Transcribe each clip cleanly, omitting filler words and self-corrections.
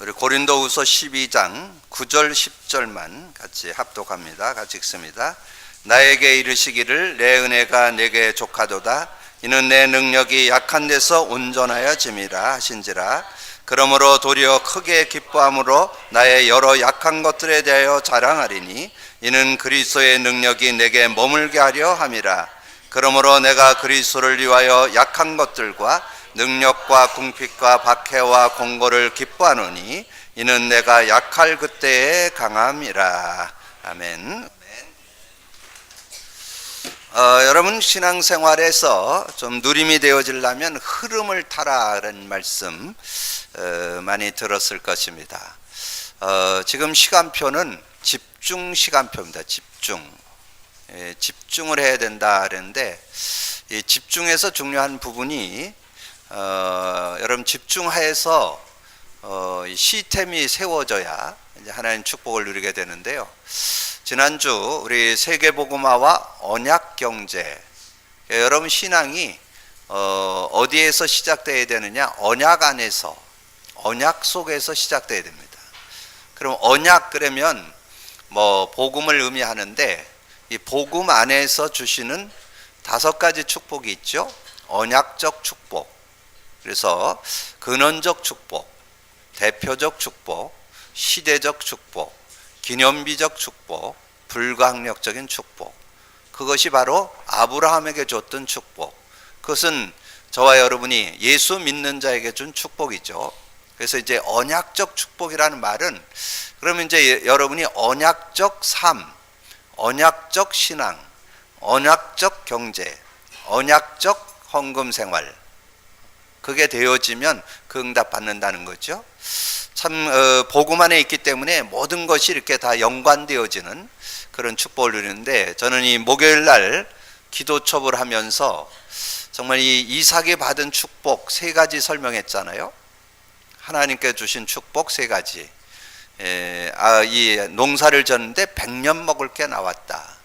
우리 고린도후서 12장 9절 10절만 같이 합독합니다. 같이 읽습니다. 나에게 이르시기를 내 은혜가 내게 족하도다. 이는 내 능력이 약한 데서 온전하여 짐이라 하신지라. 그러므로 도리어 크게 기뻐함으로 나의 여러 약한 것들에 대하여 자랑하리니 이는 그리스도의 능력이 내게 머물게 하려 함이라. 그러므로 내가 그리스도를 위하여 약한 것들과 능력과 궁핍과 박해와 공고를 기뻐하노니 이는 내가 약할 그때에 강함이라. 아멘. 여러분 신앙생활에서 좀 누림이 되어지려면 흐름을 타라라는 말씀 많이 들었을 것입니다. 지금 시간표는 집중 시간표입니다. 집중을 해야 된다 그랬는데 이 집중에서 중요한 부분이 여러분 집중해서 시스템이 세워져야 이제 하나님 축복을 누리게 되는데요. 지난주 우리 세계복음화와 언약경제, 여러분 신앙이 어디에서 시작되어야 되느냐? 언약 안에서, 언약 속에서 시작되어야 됩니다. 그럼 언약 그러면 뭐 복음을 의미하는데 이 복음 안에서 주시는 5가지 축복이 있죠. 언약적 축복, 그래서 근원적 축복, 대표적 축복, 시대적 축복, 기념비적 축복, 불가항력적인 축복. 그것이 바로 아브라함에게 줬던 축복. 그것은 저와 여러분이 예수 믿는 자에게 준 축복이죠. 그래서 이제 언약적 축복이라는 말은 그러면 이제 여러분이 언약적 삶, 언약적 신앙, 언약적 경제, 언약적 헌금 생활, 그게 되어지면 그 응답 받는다는 거죠. 참 복음 안에 있기 때문에 모든 것이 이렇게 다 연관되어지는 그런 축복을 누리는데, 저는 이 목요일 날 기도첩을 하면서 정말 이 이삭이 받은 축복 3가지 설명했잖아요. 하나님께 주신 축복 3가지. 이 농사를 졌는데 100년 먹을 게 나왔다.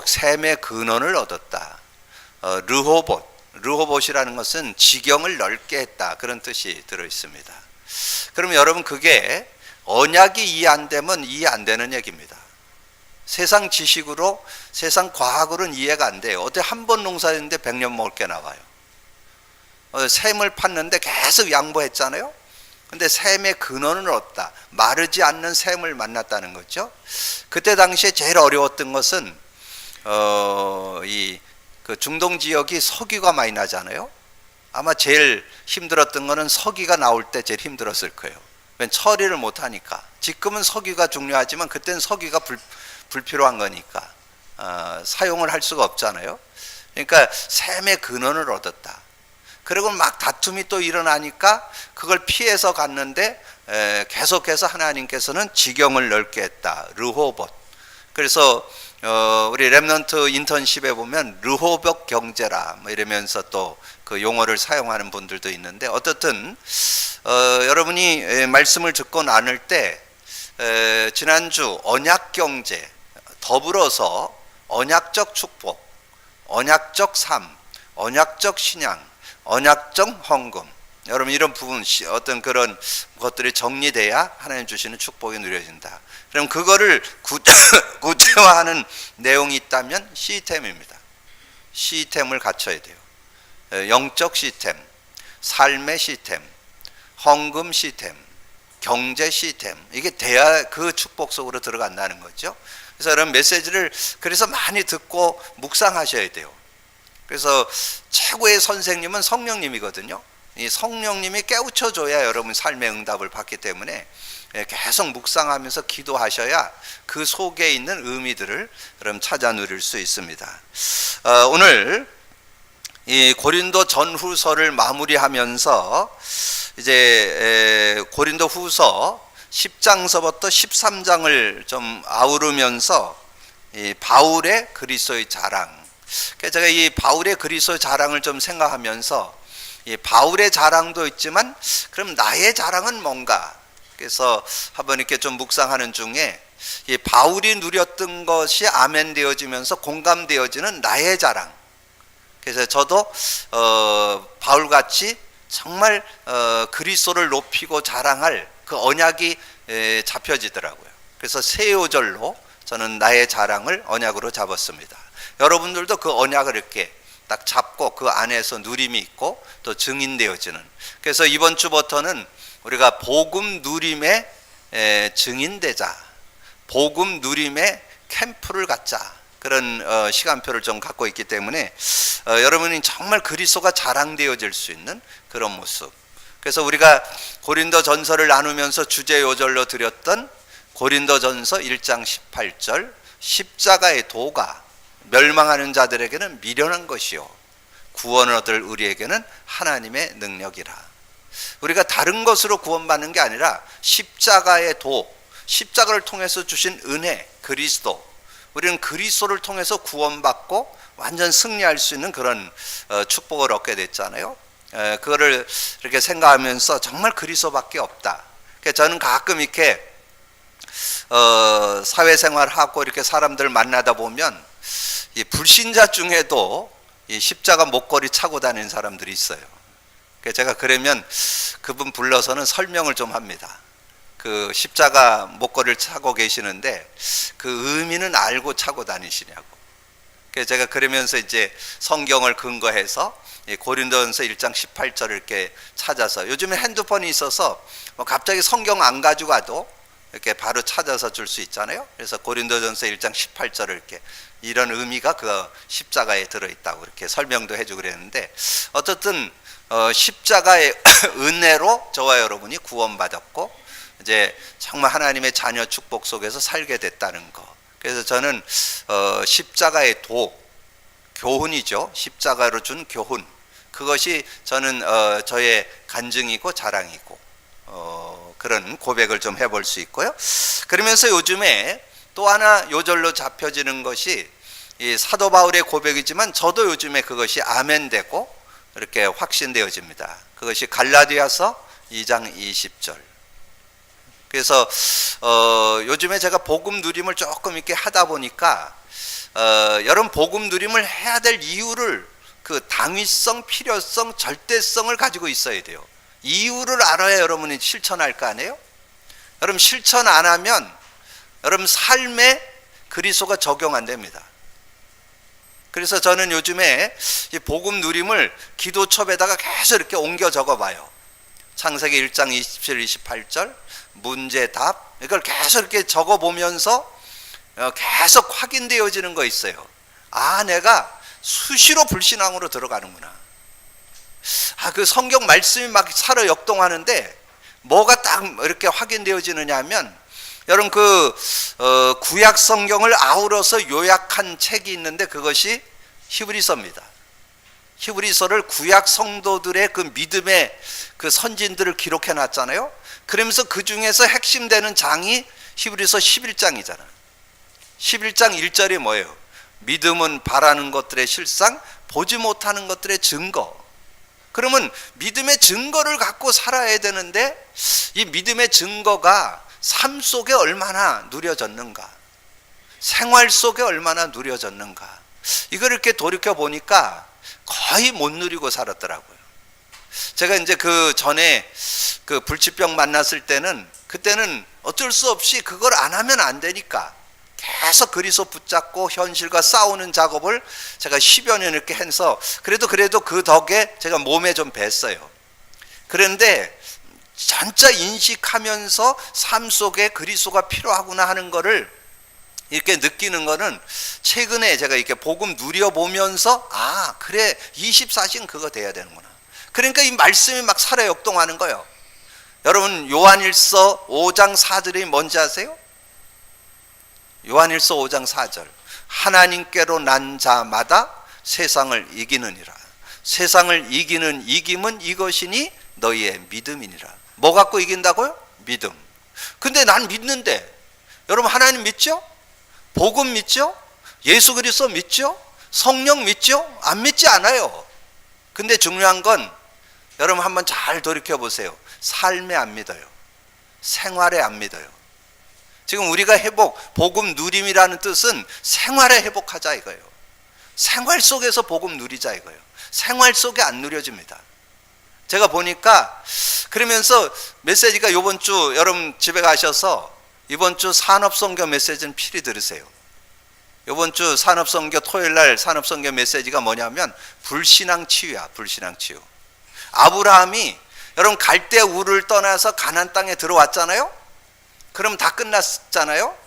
샘의 근원을 얻었다. 르호봇이라는 것은 지경을 넓게 했다, 그런 뜻이 들어 있습니다. 그러면 여러분 그게 언약이 이해 안 되면 이해 안 되는 얘기입니다. 세상 지식으로, 세상 과학으로는 이해가 안 돼요. 어떻게 한 번 농사했는데 100년 먹을 게 나와요? 샘을 팠는데 계속 양보했잖아요. 근데 샘의 근원을 얻다, 마르지 않는 샘을 만났다는 거죠. 그때 당시에 제일 어려웠던 것은 그 중동 지역이 석유가 많이 나잖아요. 아마 제일 힘들었던 거는 석유가 나올 때 제일 힘들었을 거예요. 왜냐면 처리를 못 하니까. 지금은 석유가 중요하지만 그때는 석유가 불필요한 거니까 사용을 할 수가 없잖아요. 그러니까 샘의 근원을 얻었다. 그리고 막 다툼이 또 일어나니까 그걸 피해서 갔는데 계속해서 하나님께서는 지경을 넓게 했다. 르호봇. 그래서 우리 렘넌트 인턴십에 보면 르호봇 경제라 뭐 이러면서 또 그 용어를 사용하는 분들도 있는데, 어떻든 여러분이 말씀을 듣고 나눌 때 지난주 언약 경제 더불어서 언약적 축복, 언약적 삶, 언약적 신앙, 언약적 헌금, 여러분 이런 부분, 어떤 그런 것들이 정리돼야 하나님 주시는 축복이 누려진다. 그럼 그거를 구체화하는 내용이 있다면 시스템입니다. 시스템을 갖춰야 돼요. 영적 시스템, 삶의 시스템, 헌금 시스템, 경제 시스템, 이게 돼야 그 축복 속으로 들어간다는 거죠. 그래서 이런 메시지를 그래서 많이 듣고 묵상하셔야 돼요. 그래서 최고의 선생님은 성령님이거든요. 이 성령님이 깨우쳐줘야 여러분 삶의 응답을 받기 때문에 계속 묵상하면서 기도하셔야 그 속에 있는 의미들을 여러분 찾아 누릴 수 있습니다. 오늘 이 고린도 전후서를 마무리하면서 이제 고린도 후서 10장서부터 13장을 좀 아우르면서 이 바울의 그리스도의 자랑, 제가 이 바울의 그리스도의 자랑을 좀 생각하면서 이 바울의 자랑도 있지만 그럼 나의 자랑은 뭔가, 그래서 한번 이렇게 좀 묵상하는 중에 이 바울이 누렸던 것이 아멘 되어지면서 공감되어지는 나의 자랑. 그래서 저도 바울같이 정말 그리스도를 높이고 자랑할 그 언약이 잡혀지더라고요. 그래서 새 요절로 저는 나의 자랑을 언약으로 잡았습니다. 여러분들도 그 언약을 이렇게 딱 잡고 그 안에서 누림이 있고 또 증인되어지는, 그래서 이번 주부터는 우리가 복음 누림의 증인되자, 복음 누림의 캠프를 갖자, 그런 시간표를 좀 갖고 있기 때문에 여러분이 정말 그리스도가 자랑되어질 수 있는 그런 모습. 그래서 우리가 고린도전서를 나누면서 주제 요절로 드렸던 고린도전서 1장 18절, 십자가의 도가 멸망하는 자들에게는 미련한 것이요 구원을 얻을 우리에게는 하나님의 능력이라. 우리가 다른 것으로 구원받는 게 아니라 십자가의 도, 십자가를 통해서 주신 은혜, 그리스도, 우리는 그리스도를 통해서 구원받고 완전 승리할 수 있는 그런 축복을 얻게 됐잖아요. 그거를 이렇게 생각하면서 정말 그리스도밖에 없다. 저는 가끔 이렇게 사회생활하고 이렇게 사람들 만나다 보면 이 불신자 중에도 이 십자가 목걸이 차고 다니는 사람들이 있어요. 제가 그러면 그분 불러서는 설명을 좀 합니다. 그 십자가 목걸이를 차고 계시는데 그 의미는 알고 차고 다니시냐고. 그래서 제가 그러면서 이제 성경을 근거해서 고린도전서 1장 18절을 이렇게 찾아서, 요즘에 핸드폰이 있어서 갑자기 성경 안 가지고 가도 이렇게 바로 찾아서 줄 수 있잖아요. 그래서 고린도전서 1장 18절을 이렇게, 이런 의미가 그 십자가에 들어있다고 이렇게 설명도 해주고 그랬는데, 어쨌든 십자가의 은혜로 저와 여러분이 구원받았고 이제 정말 하나님의 자녀 축복 속에서 살게 됐다는 거. 그래서 저는 십자가의 도, 교훈이죠. 십자가로 준 교훈, 그것이 저는 저의 간증이고 자랑이고 그런 고백을 좀 해볼 수 있고요. 그러면서 요즘에 또 하나 요절로 잡혀지는 것이 이 사도 바울의 고백이지만 저도 요즘에 그것이 아멘되고 이렇게 확신되어집니다. 그것이 갈라디아서 2장 20절. 그래서 요즘에 제가 복음 누림을 조금 이렇게 하다 보니까 여러분 복음 누림을 해야 될 이유를, 그 당위성, 필요성, 절대성을 가지고 있어야 돼요. 이유를 알아야 여러분이 실천할 거 아니에요? 여러분 실천 안 하면 여러분 삶에 그리스도가 적용 안 됩니다. 그래서 저는 요즘에 이 복음 누림을 기도첩에다가 계속 이렇게 옮겨 적어봐요. 창세기 1장 27, 28절 문제 답, 이걸 계속 이렇게 적어보면서 계속 확인되어지는 거 있어요. 아, 내가 수시로 불신앙으로 들어가는구나. 아, 그 성경 말씀이 막 살아 역동하는데 뭐가 딱 이렇게 확인되어지느냐 하면, 여러분 그 구약 성경을 아우러서 요약한 책이 있는데 그것이 히브리서입니다. 히브리서를 구약 성도들의 그 믿음의 그 선진들을 기록해 놨잖아요. 그러면서 그 중에서 핵심되는 장이 히브리서 11장이잖아요. 11장 1절이 뭐예요? 믿음은 바라는 것들의 실상, 보지 못하는 것들의 증거. 그러면 믿음의 증거를 갖고 살아야 되는데 이 믿음의 증거가 삶 속에 얼마나 누려졌는가, 생활 속에 얼마나 누려졌는가, 이걸 이렇게 돌이켜 보니까 거의 못 누리고 살았더라고요. 제가 이제 그 전에 그 불치병 만났을 때는, 그때는 어쩔 수 없이 그걸 안 하면 안 되니까 계속 그리스도 붙잡고 현실과 싸우는 작업을 제가 10여 년 이렇게 해서 그래도 그 덕에 제가 몸에 좀 뱄어요. 그런데 진짜 인식하면서 삶 속에 그리스도가 필요하구나 하는 거를 이렇게 느끼는 거는 최근에 제가 이렇게 복음 누려보면서, 아, 그래 24시간 그거 돼야 되는구나. 그러니까 이 말씀이 막 살아 역동하는 거예요. 여러분 요한일서 5장 4절이 뭔지 아세요? 요한일서 5장 4절, 하나님께로 난 자마다 세상을 이기느니라. 세상을 이기는 이김은 이것이니 너희의 믿음이니라. 뭐 갖고 이긴다고요? 믿음. 근데 난 믿는데, 여러분 하나님 믿죠? 복음 믿죠? 예수 그리스도 믿죠? 성령 믿죠? 안 믿지 않아요. 근데 중요한 건 여러분 한번 잘 돌이켜 보세요. 삶에 안 믿어요. 생활에 안 믿어요. 지금 우리가 회복, 복음 누림이라는 뜻은 생활에 회복하자 이거예요. 생활 속에서 복음 누리자 이거예요. 생활 속에 안 누려집니다. 제가 보니까 그러면서 메시지가 이번 주 여러분 집에 가셔서 이번 주 산업선교 메시지는 필히 들으세요. 이번 주 산업선교 토요일 날 산업선교 메시지가 뭐냐면 불신앙 치유야. 불신앙 치유. 아브라함이 여러분 갈대 우르를 떠나서 가나안 땅에 들어왔잖아요. 그럼 다 끝났잖아요.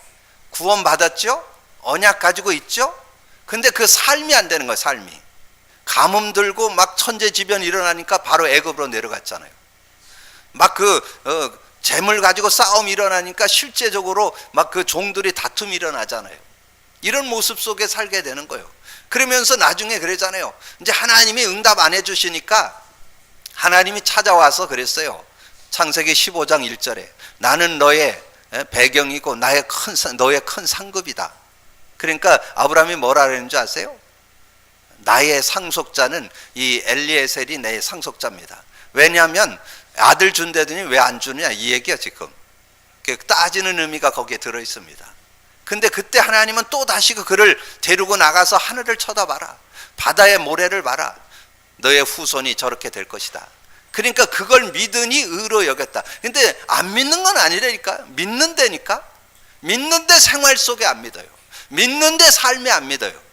구원 받았죠. 언약 가지고 있죠. 근데 그 삶이 안 되는 거예요. 삶이. 가뭄 들고 막 천재지변 일어나니까 바로 애굽으로 내려갔잖아요. 막 재물 가지고 싸움 일어나니까 실제적으로 막 그 종들이 다툼이 일어나잖아요. 이런 모습 속에 살게 되는 거예요. 그러면서 나중에 그러잖아요. 이제 하나님이 응답 안 해주시니까 하나님이 찾아와서 그랬어요. 창세기 15장 1절에 나는 너의 배경이고 너의 큰 상급이다. 그러니까 아브라함이 뭐라 그랬는지 아세요? 나의 상속자는 이 엘리에셀이 내 상속자입니다. 왜냐하면 아들 준다더니 왜 안 주느냐 이 얘기야 지금. 따지는 의미가 거기에 들어 있습니다. 근데 그때 하나님은 또 다시 그를 데리고 나가서 하늘을 쳐다봐라. 바다의 모래를 봐라. 너의 후손이 저렇게 될 것이다. 그러니까 그걸 믿으니 의로 여겼다. 근데 안 믿는 건 아니라니까. 믿는다니까. 믿는데 생활 속에 안 믿어요. 믿는데 삶에 안 믿어요.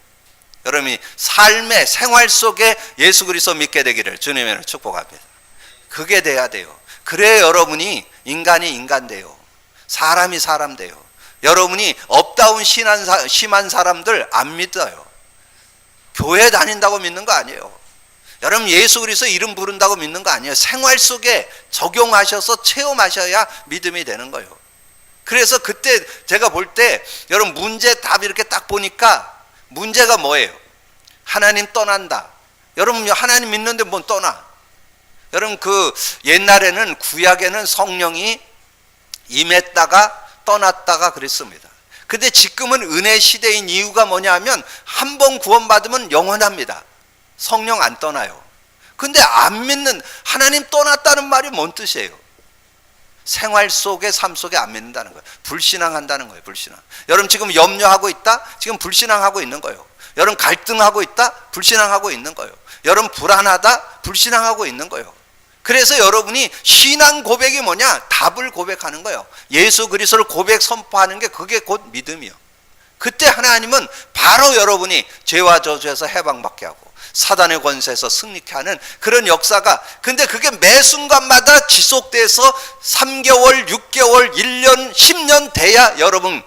여러분이 삶의 생활 속에 예수 그리스도 믿게 되기를 주님으로 축복합니다. 그게 돼야 돼요. 그래야 여러분이 인간이 인간 돼요. 사람이 사람 돼요. 여러분이 업다운 심한 사람들 안 믿어요. 교회 다닌다고 믿는 거 아니에요. 여러분 예수 그리스도 이름 부른다고 믿는 거 아니에요. 생활 속에 적용하셔서 체험하셔야 믿음이 되는 거예요. 그래서 그때 제가 볼 때 여러분 문제 답 이렇게 딱 보니까 문제가 뭐예요? 하나님 떠난다. 여러분 하나님 믿는데 뭔 떠나? 여러분 그 옛날에는 구약에는 성령이 임했다가 떠났다가 그랬습니다. 근데 지금은 은혜 시대인 이유가 뭐냐면 한 번 구원받으면 영원합니다. 성령 안 떠나요. 근데 안 믿는 하나님 떠났다는 말이 뭔 뜻이에요? 생활 속에 삶 속에 안 믿는다는 거예요. 불신앙한다는 거예요. 불신앙. 여러분 지금 염려하고 있다? 지금 불신앙하고 있는 거예요. 여러분 갈등하고 있다? 불신앙하고 있는 거예요. 여러분 불안하다? 불신앙하고 있는 거예요. 그래서 여러분이 신앙 고백이 뭐냐? 답을 고백하는 거예요. 예수 그리스도를 고백 선포하는 게 그게 곧 믿음이요. 그때 하나님은 바로 여러분이 죄와 저주에서 해방받게 하고 사단의 권세에서 승리케 하는 그런 역사가, 근데 그게 매 순간마다 지속돼서 3개월, 6개월, 1년, 10년 돼야 여러분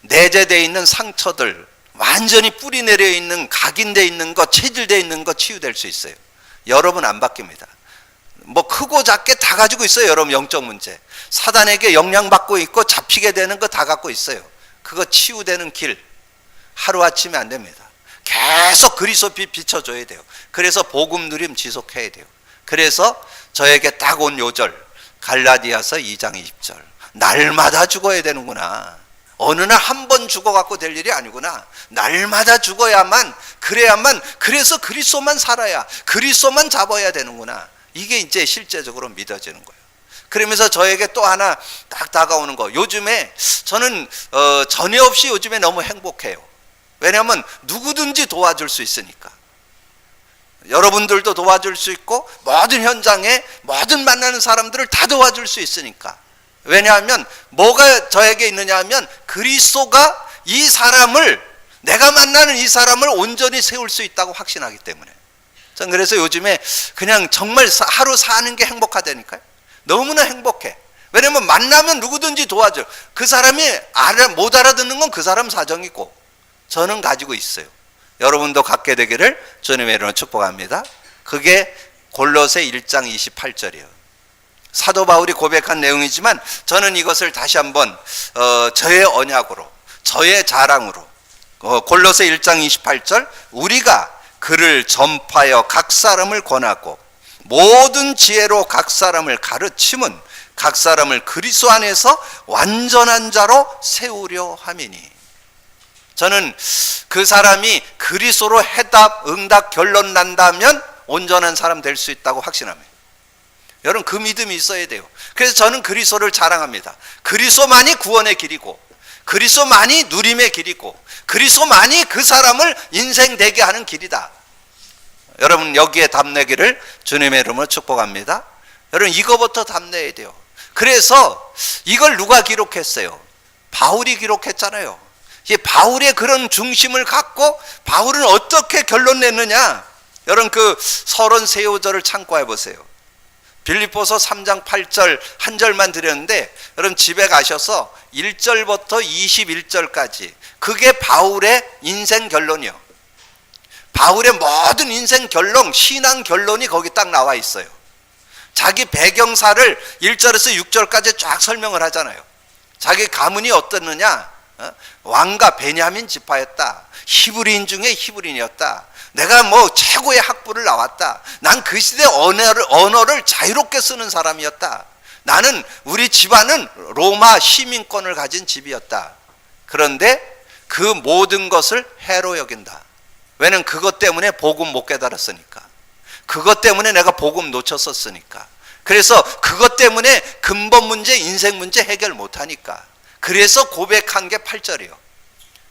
내재되어 있는 상처들, 완전히 뿌리 내려 있는 각인되어 있는 것, 체질되어 있는 것 치유될 수 있어요. 여러분 안 바뀝니다. 뭐 크고 작게 다 가지고 있어요. 여러분 영적 문제 사단에게 영향받고 있고 잡히게 되는 거 다 갖고 있어요. 그거 치유되는 길 하루아침에 안 됩니다. 계속 그리스도 빛 비춰줘야 돼요. 그래서 복음 누림 지속해야 돼요. 그래서 저에게 딱 온 요절 갈라디아서 2장 20절 날마다 죽어야 되는구나. 어느 날 한 번 죽어갖고 될 일이 아니구나. 날마다 죽어야만, 그래야만, 그래서 그리스도만 살아야, 그리스도만 잡아야 되는구나. 이게 이제 실제적으로 믿어지는 거예요. 그러면서 저에게 또 하나 딱 다가오는 거. 요즘에 저는 전혀 없이 요즘에 너무 행복해요. 왜냐하면 누구든지 도와줄 수 있으니까. 여러분들도 도와줄 수 있고 모든 현장에 모든 만나는 사람들을 다 도와줄 수 있으니까. 왜냐하면 뭐가 저에게 있느냐 하면 그리스도가 이 사람을, 내가 만나는 이 사람을 온전히 세울 수 있다고 확신하기 때문에. 전 그래서 요즘에 그냥 정말 하루 사는 게 행복하다니까요. 너무나 행복해. 왜냐면 만나면 누구든지 도와줘. 그 사람이 못 알아듣는 건 그 사람 사정이고 저는 가지고 있어요. 여러분도 갖게 되기를 주님의 이름으로 축복합니다. 그게 골로새 1장 28절이에요. 사도 바울이 고백한 내용이지만 저는 이것을 다시 한번 저의 언약으로, 저의 자랑으로, 골로새 1장 28절 우리가 그를 전파하여 각 사람을 권하고 모든 지혜로 각 사람을 가르침은 각 사람을 그리스도 안에서 완전한 자로 세우려 함이니. 저는 그 사람이 그리스도로 해답, 응답, 결론 난다면 온전한 사람 될 수 있다고 확신합니다. 여러분 그 믿음이 있어야 돼요. 그래서 저는 그리스도를 자랑합니다. 그리스도만이 구원의 길이고 그리스도만이 누림의 길이고 그리스도만이 그 사람을 인생 되게 하는 길이다. 여러분 여기에 답내기를 주님의 이름으로 축복합니다. 여러분 이거부터 답내야 돼요. 그래서 이걸 누가 기록했어요? 바울이 기록했잖아요. 이 바울의 그런 중심을 갖고 바울은 어떻게 결론 냈느냐? 여러분 그 33호절을 참고해 보세요. 빌립보서 3장 8절 한 절만 드렸는데 여러분 집에 가셔서 1절부터 21절까지 그게 바울의 인생 결론이요. 바울의 모든 인생 결론, 신앙 결론이 거기 딱 나와 있어요. 자기 배경사를 1절에서 6절까지 쫙 설명을 하잖아요. 자기 가문이 어떻느냐? 왕가 베냐민 지파였다. 히브리인 중에 히브리인이었다. 내가 뭐 최고의 학부를 나왔다. 난 그 시대 언어를 자유롭게 쓰는 사람이었다. 나는 우리 집안은 로마 시민권을 가진 집이었다. 그런데 그 모든 것을 해로 여긴다. 왜냐면 그것 때문에 복음 못 깨달았으니까. 그것 때문에 내가 복음 놓쳤었으니까. 그래서 그것 때문에 근본 문제, 인생 문제 해결 못하니까. 그래서 고백한 게 8절이에요.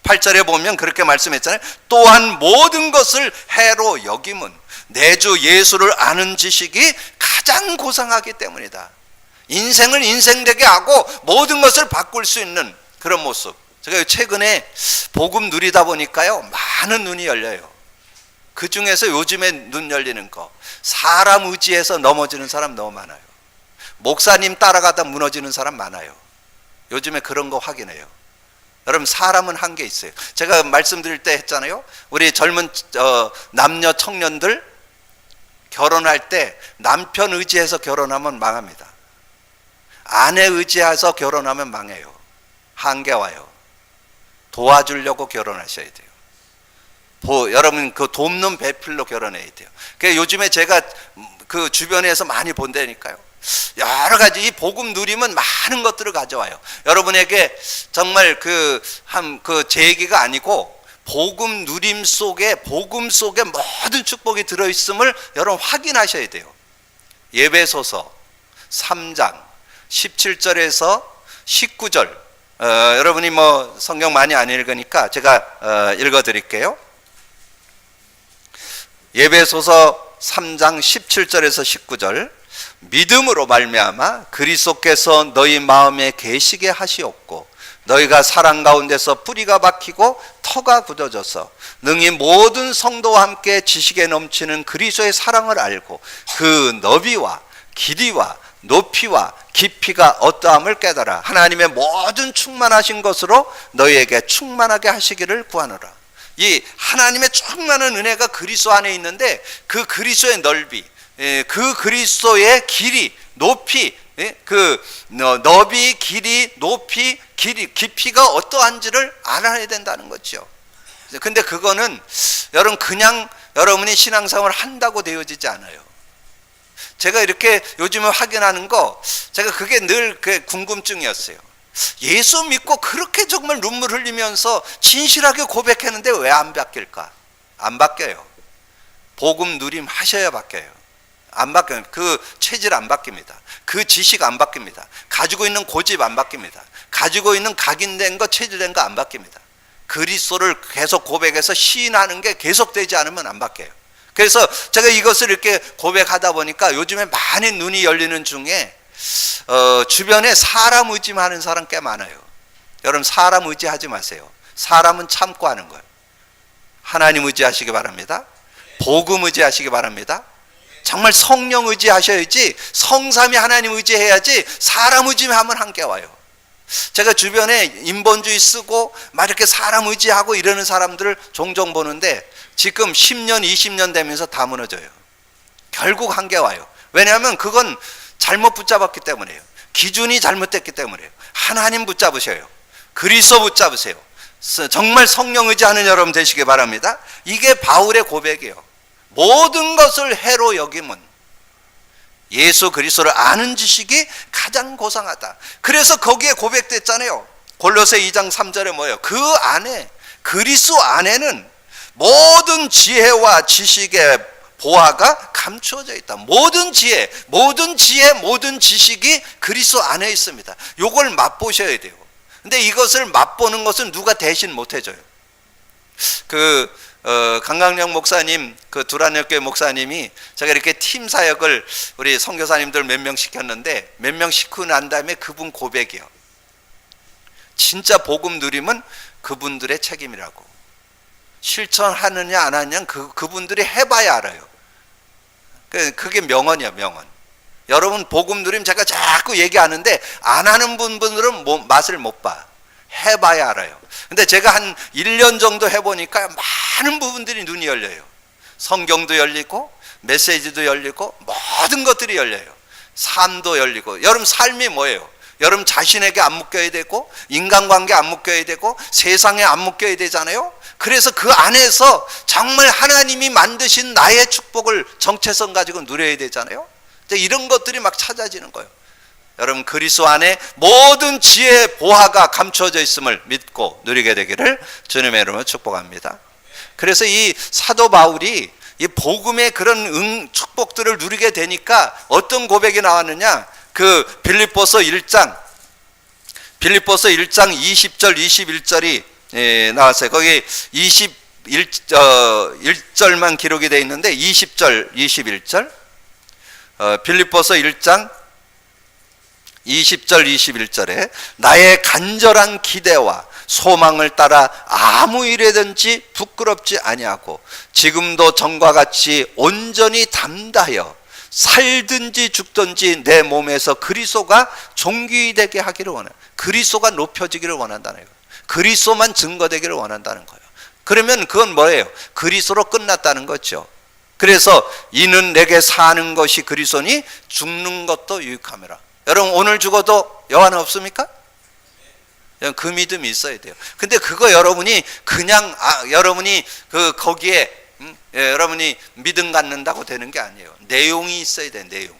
8절에 보면 그렇게 말씀했잖아요. 또한 모든 것을 해로 여김은 내 주 예수를 아는 지식이 가장 고상하기 때문이다. 인생을 인생되게 하고 모든 것을 바꿀 수 있는 그런 모습. 제가 최근에 복음 누리다 보니까요, 많은 눈이 열려요. 그 중에서 요즘에 눈 열리는 거, 사람 의지해서 넘어지는 사람 너무 많아요. 목사님 따라가다 무너지는 사람 많아요. 요즘에 그런 거 확인해요. 여러분 사람은 한계 있어요. 제가 말씀드릴 때 했잖아요. 우리 젊은 남녀 청년들 결혼할 때 남편 의지해서 결혼하면 망합니다. 아내 의지해서 결혼하면 망해요. 한계 와요. 도와주려고 결혼하셔야 돼요. 여러분 그 돕는 배필로 결혼해야 돼요. 요즘에 제가 그 주변에서 많이 본다니까요. 여러 가지 이 복음 누리면 많은 것들을 가져와요. 여러분에게 정말 제 얘기가 아니고 복음 누림 속에 복음 속에 모든 축복이 들어있음을 여러분 확인하셔야 돼요. 예배소서 3장 17절에서 19절 여러분이 뭐 성경 많이 안 읽으니까 제가 읽어드릴게요. 예배소서 3장 17절에서 19절 믿음으로 말미암아 그리스도께서 너희 마음에 계시게 하시옵고 너희가 사랑 가운데서 뿌리가 박히고 터가 굳어져서 능히 모든 성도와 함께 지식에 넘치는 그리스도의 사랑을 알고 그 너비와 길이와 높이와 깊이가 어떠함을 깨달아 하나님의 모든 충만하신 것으로 너희에게 충만하게 하시기를 구하노라. 이 하나님의 충만한 은혜가 그리스도 안에 있는데 그 그리스도의 넓이, 그 그리스도의 길이, 높이, 그 너비, 길이, 높이, 길이, 깊이가 어떠한지를 알아야 된다는 거죠. 근데 그거는 여러분 그냥 여러분이 신앙생활을 한다고 되어지지 않아요. 제가 이렇게 요즘에 확인하는 거, 제가 그게 늘 궁금증이었어요. 예수 믿고 그렇게 정말 눈물 흘리면서 진실하게 고백했는데 왜 안 바뀔까? 안 바뀌어요. 복음 누림 하셔야 바뀌어요. 안 바뀌어요. 그 체질 안 바뀝니다. 그 지식 안 바뀝니다. 가지고 있는 고집 안 바뀝니다. 가지고 있는 각인된 거, 체질된 거 안 바뀝니다. 그리스도를 계속 고백해서 시인하는 게 계속되지 않으면 안 바뀌어요. 그래서 제가 이것을 이렇게 고백하다 보니까 요즘에 많이 눈이 열리는 중에 주변에 사람 의지하는 사람 꽤 많아요. 여러분 사람 의지하지 마세요. 사람은 참고 하는 거예요. 하나님 의지하시기 바랍니다. 복음 의지하시기 바랍니다. 정말 성령 의지하셔야지, 성삼위 하나님 의지해야지 사람 의지하면 한계 와요. 제가 주변에 인본주의 쓰고 막 이렇게 사람 의지하고 이러는 사람들을 종종 보는데 지금 10년 20년 되면서 다 무너져요. 결국 한계 와요. 왜냐하면 그건 잘못 붙잡았기 때문에요. 기준이 잘못됐기 때문에요. 하나님 붙잡으셔요. 그리스도 붙잡으세요. 정말 성령 의지하는 여러분 되시기 바랍니다. 이게 바울의 고백이에요. 모든 것을 해로 여김은 예수 그리스도를 아는 지식이 가장 고상하다. 그래서 거기에 고백됐잖아요. 골로새 2장 3절에 뭐예요? 그 안에, 그리스도 안에는 모든 지혜와 지식의 보화가 감추어져 있다. 모든 지혜, 모든 지식이 그리스도 안에 있습니다. 이걸 맛보셔야 돼요. 근데 이것을 맛보는 것은 누가 대신 못 해줘요. 강강령 목사님, 그 두란역교회 목사님이 제가 이렇게 팀 사역을 우리 선교사님들 몇 명 시켰는데 몇 명 시키고 난 다음에 그분 고백이요. 진짜 복음 누림은 그분들의 책임이라고. 실천하느냐 안 하느냐 그분들이 해봐야 알아요. 그게 명언이야, 명언. 여러분 복음 누림 제가 자꾸 얘기하는데 안 하는 분들은 맛을 못 봐. 해봐야 알아요. 근데 제가 한 1년 정도 해보니까 많은 부분들이 눈이 열려요. 성경도 열리고 메시지도 열리고 모든 것들이 열려요. 삶도 열리고. 여러분 삶이 뭐예요? 여러분 자신에게 안 묶여야 되고 인간관계 안 묶여야 되고 세상에 안 묶여야 되잖아요. 그래서 그 안에서 정말 하나님이 만드신 나의 축복을 정체성 가지고 누려야 되잖아요. 이런 것들이 막 찾아지는 거예요. 여러분 그리스도 안에 모든 지혜의 보화가 감춰져 있음을 믿고 누리게 되기를 주님의 이름으로 축복합니다. 그래서 이 사도 바울이 이 복음의 그런 축복들을 누리게 되니까 어떤 고백이 나왔느냐? 그 빌립보서 1장 20절 21절이 나왔어요. 거기 21절만 기록이 되어 있는데 20절 21절 빌립보서 1장 20절 21절에 나의 간절한 기대와 소망을 따라 아무 일에든지 부끄럽지 아니하고 지금도 전과 같이 온전히 담다하여 살든지 죽든지 내 몸에서 그리스도가 존귀되게 하기를 원해요. 그리스도가 높여지기를 원한다는 거예요. 그리스도만 증거되기를 원한다는 거예요. 그러면 그건 뭐예요? 그리스도로 끝났다는 거죠. 그래서 이는 내게 사는 것이 그리스도니 죽는 것도 유익함이라. 여러분 오늘 죽어도 여한 없습니까? 그 믿음이 있어야 돼요. 근데 그거 여러분이 그냥 여러분이 거기에 여러분이 믿음 갖는다고 되는 게 아니에요. 내용이 있어야 돼. 내용.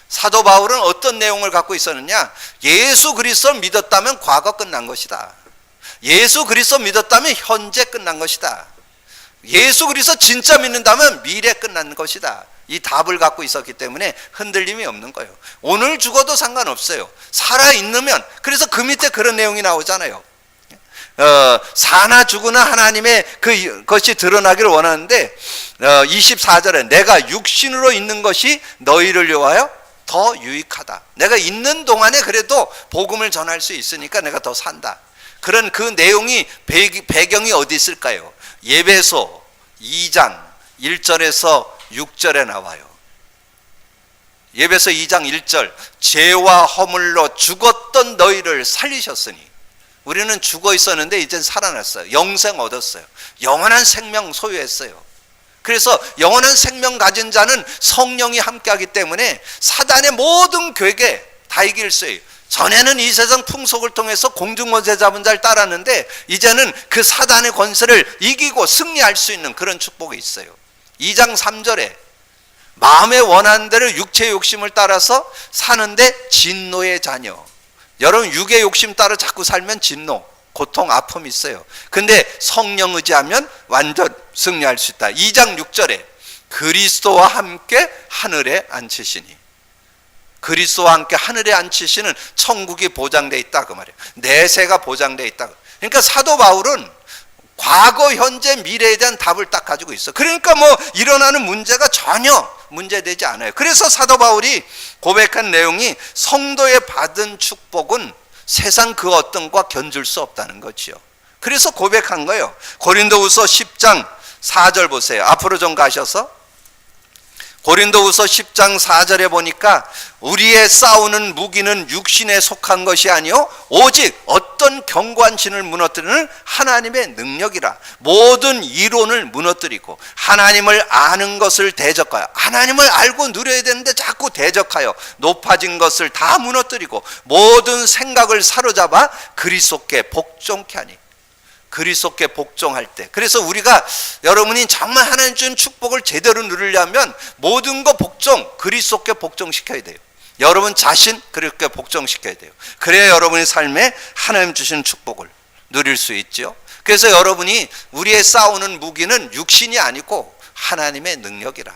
사도 바울은 어떤 내용을 갖고 있었느냐? 예수 그리스도를 믿었다면 과거 끝난 것이다. 예수 그리스도 믿었다면 현재 끝난 것이다. 예수 그리스도 진짜 믿는다면 미래 끝난 것이다. 이 답을 갖고 있었기 때문에 흔들림이 없는 거예요. 오늘 죽어도 상관없어요. 살아있으면. 그래서 그 밑에 그런 내용이 나오잖아요. 사나 죽으나 하나님의 그것이 드러나기를 원하는데 24절에 내가 육신으로 있는 것이 너희를 위하여 더 유익하다. 내가 있는 동안에 그래도 복음을 전할 수 있으니까 내가 더 산다. 그런 그 내용이 배경이 어디 있을까요? 예배소 2장 1절에서 6절에 나와요. 예배소 2장 1절 죄와 허물로 죽었던 너희를 살리셨으니. 우리는 죽어 있었는데 이젠 살아났어요. 영생 얻었어요. 영원한 생명 소유했어요. 그래서 영원한 생명 가진 자는 성령이 함께하기 때문에 사단의 모든 괴계 다 이길 수 있어요. 전에는 이 세상 풍속을 통해서 공중권세 잡은 자를 따랐는데 이제는 그 사단의 권세를 이기고 승리할 수 있는 그런 축복이 있어요. 2장 3절에 마음에 원하는 대로 육체의 욕심을 따라서 사는데 진노의 자녀. 여러분 육의 욕심 따라 자꾸 살면 진노, 고통, 아픔이 있어요. 근데 성령 의지하면 완전 승리할 수 있다. 2장 6절에 그리스도와 함께 하늘에 앉히시니. 그리스도와 함께 하늘에 앉히시는 천국이 보장되어 있다 그 말이에요. 내세가 보장되어 있다. 그러니까 사도 바울은 과거, 현재, 미래에 대한 답을 딱 가지고 있어. 그러니까 뭐 일어나는 문제가 전혀 문제되지 않아요. 그래서 사도 바울이 고백한 내용이 성도의 받은 축복은 세상 그 어떤 것과 견줄 수 없다는 거지요. 그래서 고백한 거예요. 고린도후서 10장 4절 보세요. 앞으로 좀 가셔서 고린도후서 10장 4절에 보니까 우리의 싸우는 무기는 육신에 속한 것이 아니요 오직 어떤 견고한 신을 무너뜨리는 하나님의 능력이라. 모든 이론을 무너뜨리고 하나님을 아는 것을 대적하여, 하나님을 알고 누려야 되는데 자꾸 대적하여 높아진 것을 다 무너뜨리고 모든 생각을 사로잡아 그리스도께 복종케 하니. 그리스도께 복종할 때. 그래서 우리가 여러분이 정말 하나님 주신 축복을 제대로 누리려면 모든 거 복종, 그리스도께 복종시켜야 돼요. 여러분 자신 그렇게 복종시켜야 돼요. 그래야 여러분의 삶에 하나님 주신 축복을 누릴 수 있죠. 그래서 여러분이 우리의 싸우는 무기는 육신이 아니고 하나님의 능력이라.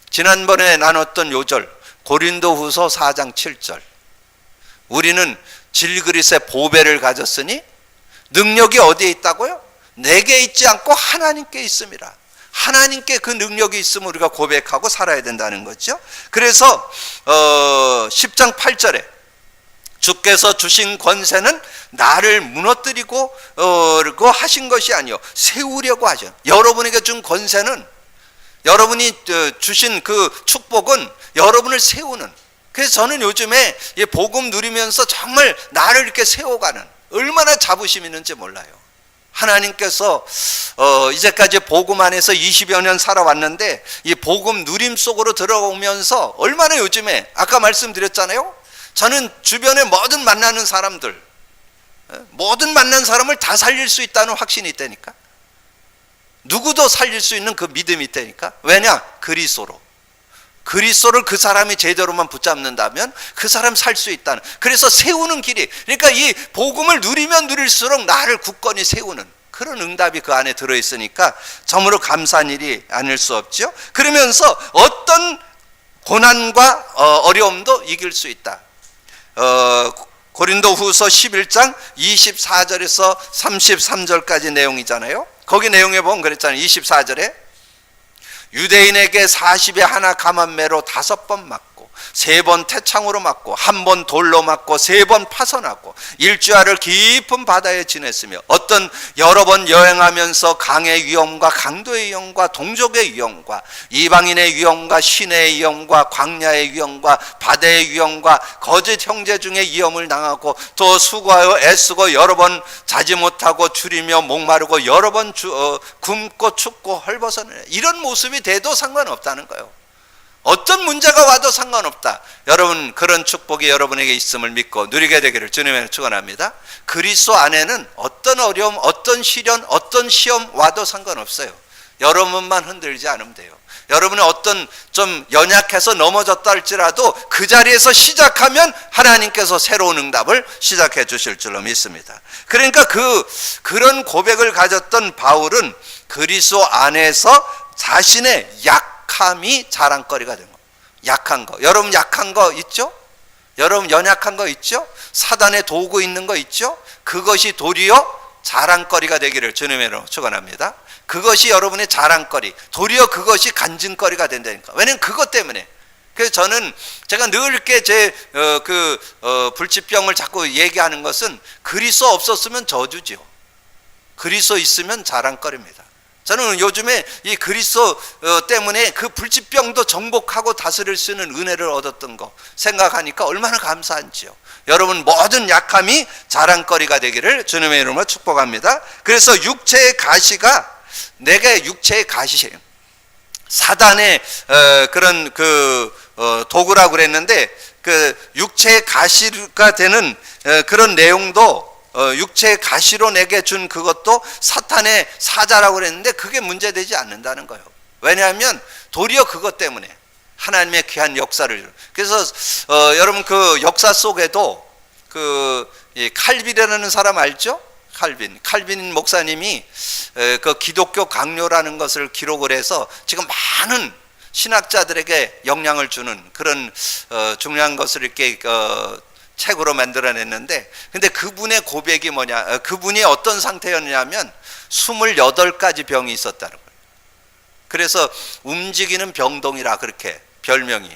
지난번에 나눴던 요절 고린도후서 4장 7절 우리는 질그릿의 보배를 가졌으니 능력이 어디에 있다고요? 내게 있지 않고 하나님께 있음이라. 하나님께 그 능력이 있음을 우리가 고백하고 살아야 된다는 거죠. 그래서 10장 8절에 주께서 주신 권세는 나를 무너뜨리고 하신 것이 아니요 세우려고 하죠. 여러분에게 준 권세는, 여러분이 주신 그 축복은 여러분을 세우는. 그래서 저는 요즘에 복음 누리면서 정말 나를 이렇게 세워가는, 얼마나 자부심 있는지 몰라요. 하나님께서 이제까지 복음 안에서 20여 년 살아왔는데 이 복음 누림 속으로 들어오면서 얼마나 요즘에, 아까 말씀드렸잖아요, 저는 주변에 모든 만나는 사람들, 모든 만난 사람을 다 살릴 수 있다는 확신이 있다니까. 누구도 살릴 수 있는 그 믿음이 있다니까. 왜냐? 그리스도를 그 사람이 제대로만 붙잡는다면 그 사람 살 수 있다는. 그래서 세우는 길이, 그러니까 이 복음을 누리면 누릴수록 나를 굳건히 세우는 그런 응답이 그 안에 들어있으니까 정말로 감사한 일이 아닐 수 없죠. 그러면서 어떤 고난과 어려움도 이길 수 있다. 고린도후서 11장 24절에서 33절까지 내용이잖아요. 거기 내용에 보면 그랬잖아요. 24절에 유대인에게 40에 하나 감한매로 5번 맞고 3번 태창으로 맞고 1번 돌로 맞고 3번 파선하고 일주야를 깊은 바다에 지냈으며 어떤 여러 번 여행하면서 강의 위험과 강도의 위험과 동족의 위험과 이방인의 위험과 시내의 위험과 광야의 위험과 바다의 위험과 거짓 형제 중에 위험을 당하고 또 수고하여 애쓰고 여러 번 자지 못하고 줄이며 목마르고 여러 번 굶고 춥고 헐벗어내. 이런 모습이 돼도 상관없다는 거예요. 어떤 문제가 와도 상관없다. 여러분, 그런 축복이 여러분에게 있음을 믿고 누리게 되기를 주님의 축원합니다. 그리스도 안에는 어떤 어려움, 어떤 시련, 어떤 시험 와도 상관없어요. 여러분만 흔들지 않으면 돼요. 여러분이 어떤 좀 연약해서 넘어졌다 할지라도 그 자리에서 시작하면 하나님께서 새로운 응답을 시작해 주실 줄로 믿습니다. 그러니까 그런 고백을 가졌던 바울은 그리스도 안에서 자신의 약함이 자랑거리가 된 거예요. 약한 거. 여러분 약한 거 있죠? 여러분 연약한 거 있죠? 사단의 도구 있는 거 있죠? 그것이 도리어 자랑거리가 되기를 주님의 이름으로 축원합니다. 그것이 여러분의 자랑거리, 도리어 그것이 간증거리가 된다니까. 왜냐면 그것 때문에. 그래서 제가 늘 이렇게 불치병을 자꾸 얘기하는 것은 그리스도 없었으면 저주죠. 그리스도 있으면 자랑거리입니다. 저는 요즘에 이 그리스도 때문에 그 불치병도 정복하고 다스릴 수 있는 은혜를 얻었던 거 생각하니까 얼마나 감사한지요. 여러분 모든 약함이 자랑거리가 되기를 주님의 이름으로 축복합니다. 그래서 육체의 가시가 내게 육체의 가시예요. 사단의 그런 도구라고 그랬는데 그 육체의 가시가 되는 그런 내용도 육체의 가시로 내게 준 그것도 사탄의 사자라고 그랬는데 그게 문제되지 않는다는 거예요. 왜냐하면 도리어 그것 때문에 하나님의 귀한 역사를. 그래서 여러분 그 역사 속에도 칼빈이라는 사람 알죠? 칼빈 목사님이 그 기독교 강요라는 것을 기록을 해서 지금 많은 신학자들에게 영향을 주는 그런 중요한 것을 이렇게 책으로 만들어냈는데, 근데 그분의 고백이 뭐냐, 그분이 어떤 상태였냐면 28가지 병이 있었다는 거예요. 그래서 움직이는 병동이라 그렇게 별명이.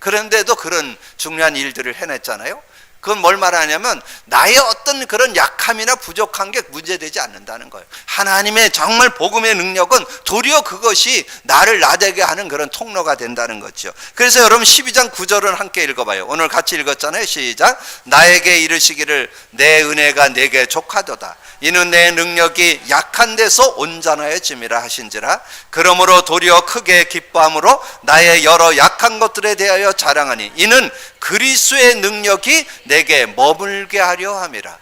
그런데도 그런 중요한 일들을 해냈잖아요. 그건 뭘 말하냐면 나의 어떤 그런 약함이나 부족한 게 문제되지 않는다는 거예요. 하나님의 정말 복음의 능력은 도리어 그것이 나를 나되게 하는 그런 통로가 된다는 거죠. 그래서 여러분 12장 9절은 함께 읽어봐요. 오늘 같이 읽었잖아요. 시작. 나에게 이르시기를 내 은혜가 내게 족하도다. 이는 내 능력이 약한 데서 온전하여짐이라 하신지라. 그러므로 도리어 크게 기뻐함으로 나의 여러 약한 것들에 대하여 자랑하니 이는 그리스도의 능력이 내게 머물게 하려 함이라.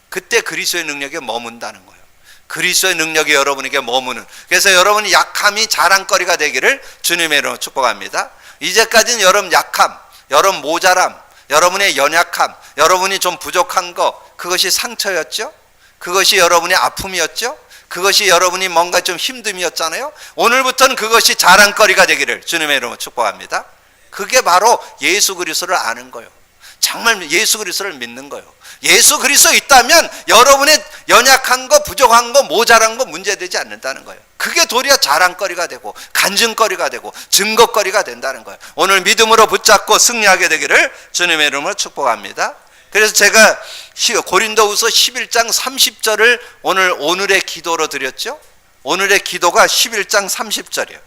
그때 그리스도의 능력에 머문다는 거예요. 그리스도의 능력이 여러분에게 머무는. 그래서 여러분이 약함이 자랑거리가 되기를 주님의 이름으로 축복합니다. 이제까지는 여러분 약함, 여러분 모자람, 여러분의 연약함, 여러분이 좀 부족한 거, 그것이 상처였죠? 그것이 여러분의 아픔이었죠? 그것이 여러분이 뭔가 좀 힘듦이었잖아요. 오늘부터는 그것이 자랑거리가 되기를 주님의 이름으로 축복합니다. 그게 바로 예수 그리스도를 아는 거예요. 정말 예수 그리스도를 믿는 거예요. 예수 그리스도 있다면 여러분의 연약한 거, 부족한 거, 모자란 거 문제되지 않는다는 거예요. 그게 도리어 자랑거리가 되고 간증거리가 되고 증거거리가 된다는 거예요. 오늘 믿음으로 붙잡고 승리하게 되기를 주님의 이름으로 축복합니다. 그래서 제가 고린도후서 11장 30절을 오늘의 기도로 드렸죠. 오늘의 기도가 11장 30절이에요.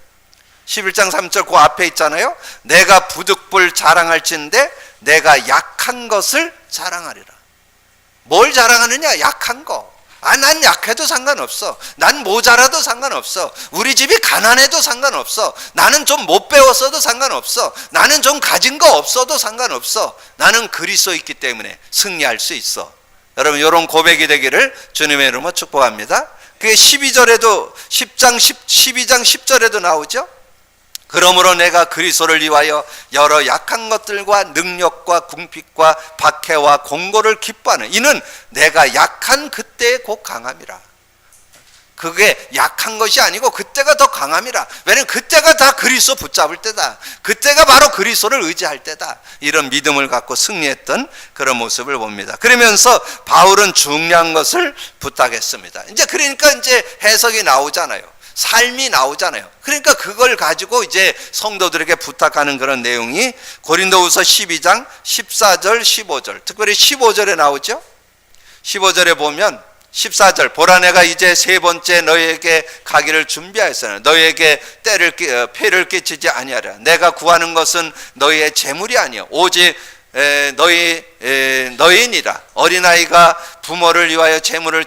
11장 3절 그 앞에 있잖아요. 내가 부득불 자랑할진대 내가 약한 것을 자랑하리라. 뭘 자랑하느냐? 약한 거. 난 약해도 상관없어. 난 모자라도 상관없어. 우리 집이 가난해도 상관없어. 나는 좀 못 배웠어도 상관없어. 나는 좀 가진 거 없어도 상관없어. 나는 그리스도 있기 때문에 승리할 수 있어. 여러분 이런 고백이 되기를 주님의 이름으로 축복합니다. 그게 12장 10절에도 나오죠. 그러므로 내가 그리스도를 위하여 여러 약한 것들과 능력과 궁핍과 박해와 공고를 기뻐하는 이는 내가 약한 그때에 곧 강함이라. 그게 약한 것이 아니고 그때가 더 강함이라. 왜냐하면 그때가 다 그리스도 붙잡을 때다. 그때가 바로 그리스도를 의지할 때다. 이런 믿음을 갖고 승리했던 그런 모습을 봅니다. 그러면서 바울은 중요한 것을 부탁했습니다. 그러니까 이제 해석이 나오잖아요. 삶이 나오잖아요. 그러니까 그걸 가지고 이제 성도들에게 부탁하는 그런 내용이 고린도후서 12장 14절 15절 특별히 15절에 나오죠. 15절에 보면 14절 보라 내가 이제 세 번째 너희에게 가기를 준비하였으나 너희에게 폐를 끼치지 아니하리라. 내가 구하는 것은 너희의 재물이 아니요 오직 너희니라. 어린아이가 부모를 위하여 재물을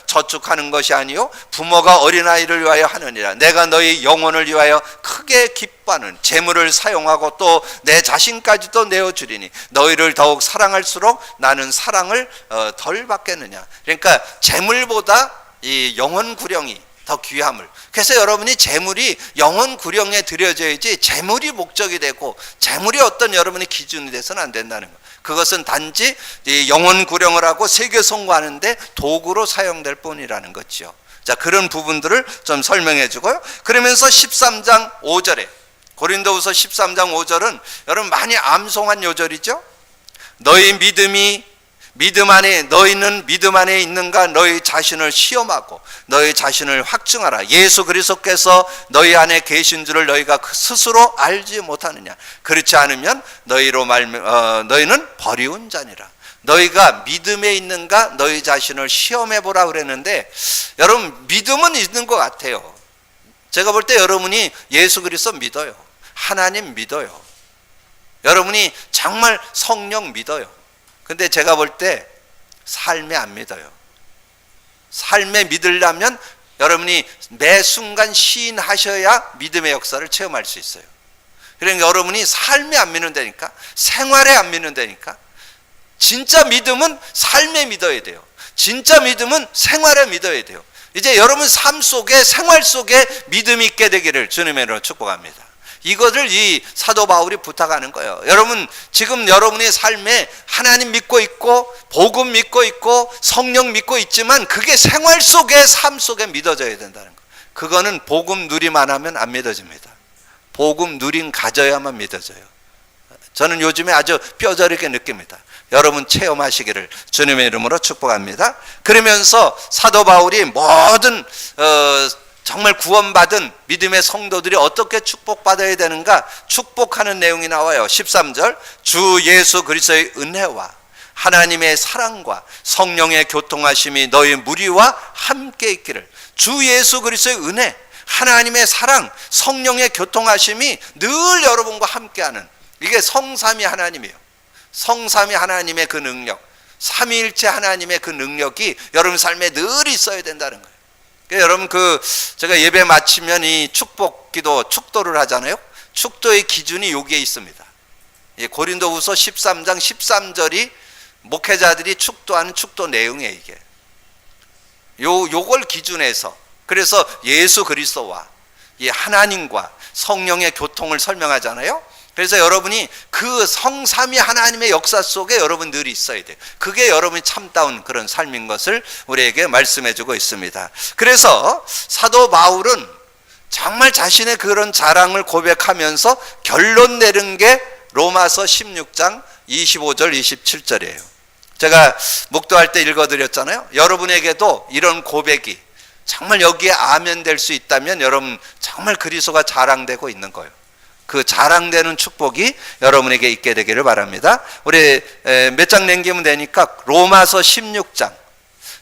저축하는 것이 아니요 부모가 어린아이를 위하여 하느니라. 내가 너희 영혼을 위하여 크게 기뻐하는 재물을 사용하고 또 내 자신까지도 내어주리니 너희를 더욱 사랑할수록 나는 사랑을 덜 받겠느냐. 그러니까 재물보다 이 영혼 구령이 더 귀함을. 그래서 여러분이 재물이 영혼 구령에 드려져야지 재물이 목적이 되고 재물이 어떤 여러분의 기준이 돼서는 안 된다는 거예요. 그것은 단지 영혼 구령을 하고 세계 송구하는데 도구로 사용될 뿐이라는 거죠. 자, 그런 부분들을 좀 설명해 주고요. 그러면서 13장 5절에 고린도후서 13장 5절은 여러분 많이 암송한 요절이죠. 너희는 믿음 안에 있는가 너희 자신을 시험하고 너희 자신을 확증하라. 예수 그리스도께서 너희 안에 계신 줄을 너희가 스스로 알지 못하느냐. 그렇지 않으면 너희는 버리운 자니라. 너희가 믿음에 있는가 너희 자신을 시험해 보라 그랬는데 여러분 믿음은 있는 것 같아요. 제가 볼 때 여러분이 예수 그리스도 믿어요. 하나님 믿어요. 여러분이 정말 성령 믿어요. 근데 제가 볼 때 삶에 안 믿어요. 삶에 믿으려면 여러분이 매 순간 시인하셔야 믿음의 역사를 체험할 수 있어요. 그러니까 여러분이 삶에 안 믿는다니까, 생활에 안 믿는다니까. 진짜 믿음은 삶에 믿어야 돼요. 진짜 믿음은 생활에 믿어야 돼요. 이제 여러분 삶 속에 생활 속에 믿음이 있게 되기를 주님의 이름으로 축복합니다. 이것을 이 사도 바울이 부탁하는 거예요. 여러분 지금 여러분의 삶에 하나님 믿고 있고 복음 믿고 있고 성령 믿고 있지만 그게 생활 속에 삶 속에 믿어져야 된다는 거예요. 그거는 복음 누리만 하면 안 믿어집니다. 복음 누림 가져야만 믿어져요. 저는 요즘에 아주 뼈저리게 느낍니다. 여러분 체험하시기를 주님의 이름으로 축복합니다. 그러면서 사도 바울이 모든 정말 구원받은 믿음의 성도들이 어떻게 축복받아야 되는가 축복하는 내용이 나와요. 13절 주 예수 그리스도의 은혜와 하나님의 사랑과 성령의 교통하심이 너희 무리와 함께 있기를. 주 예수 그리스도의 은혜, 하나님의 사랑, 성령의 교통하심이 늘 여러분과 함께하는, 이게 성삼위 하나님이에요. 성삼위 하나님의 그 능력, 삼위일체 하나님의 그 능력이 여러분 삶에 늘 있어야 된다는 거예요. 여러분 제가 예배 마치면 이 축복기도 축도를 하잖아요. 축도의 기준이 여기에 있습니다. 고린도후서 13장 13절이 목회자들이 축도하는 축도 내용이에요. 이게 요걸 기준해서, 그래서 예수 그리스도와 이 하나님과 성령의 교통을 설명하잖아요. 그래서 여러분이 그 성삼위 하나님의 역사 속에 여러분 늘 있어야 돼요. 그게 여러분이 참다운 그런 삶인 것을 우리에게 말씀해 주고 있습니다. 그래서 사도 바울은 정말 자신의 그런 자랑을 고백하면서 결론 내린 게 로마서 16장 25절 27절이에요. 제가 목도할 때 읽어드렸잖아요. 여러분에게도 이런 고백이 정말 여기에 아멘 될 수 있다면 여러분 정말 그리스도가 자랑되고 있는 거예요. 그 자랑되는 축복이 여러분에게 있게 되기를 바랍니다. 우리 몇 장 남기면 되니까 로마서 16장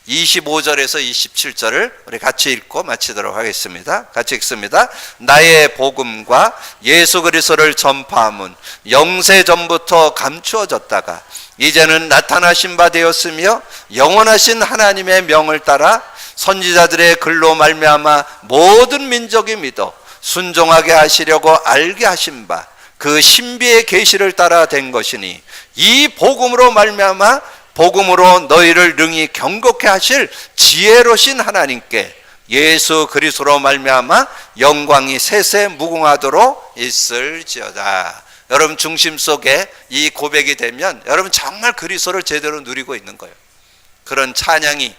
25절에서 27절을 우리 같이 읽고 마치도록 하겠습니다. 같이 읽습니다. 나의 복음과 예수 그리스도를 전파함은 영세 전부터 감추어졌다가 이제는 나타나신 바 되었으며 영원하신 하나님의 명을 따라 선지자들의 글로 말미암아 모든 민족이 믿어 순종하게 하시려고 알게 하신 바 그 신비의 계시를 따라 된 것이니 이 복음으로 말미암아 복음으로 너희를 능히 경고케 하실 지혜로신 하나님께 예수 그리스도로 말미암아 영광이 세세 무궁하도록 있을지어다. 여러분 중심 속에 이 고백이 되면 여러분 정말 그리스도를 제대로 누리고 있는 거예요. 그런 찬양이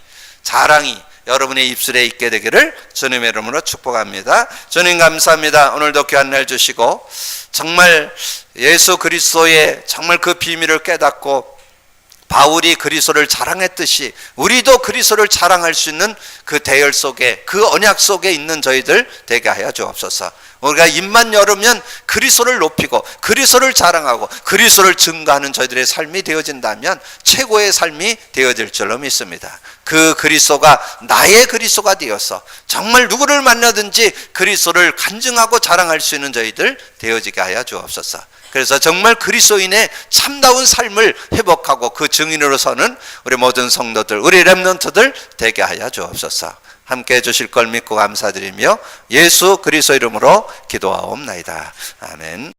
자랑이 여러분의 입술에 있게 되기를 주님의 이름으로 축복합니다. 주님 감사합니다. 오늘도 귀한 날 주시고 정말 예수 그리스도의 정말 그 비밀을 깨닫고 바울이 그리스도를 자랑했듯이 우리도 그리스도를 자랑할 수 있는 그 대열 속에 그 언약 속에 있는 저희들 되게 하여 주옵소서. 우리가 입만 열으면 그리스도를 높이고 그리스도를 자랑하고 그리스도를 증거하는 저희들의 삶이 되어진다면 최고의 삶이 되어질 줄로 믿습니다. 그 그리스도가 나의 그리스도가 되어서 정말 누구를 만나든지 그리스도를 간증하고 자랑할 수 있는 저희들 되어지게 하여 주옵소서. 그래서 정말 그리스도인의 참다운 삶을 회복하고 그 증인으로 서는 우리 모든 성도들, 우리 렘넌트들 되게 하여 주옵소서. 함께 해주실 걸 믿고 감사드리며 예수 그리스도 이름으로 기도하옵나이다. 아멘.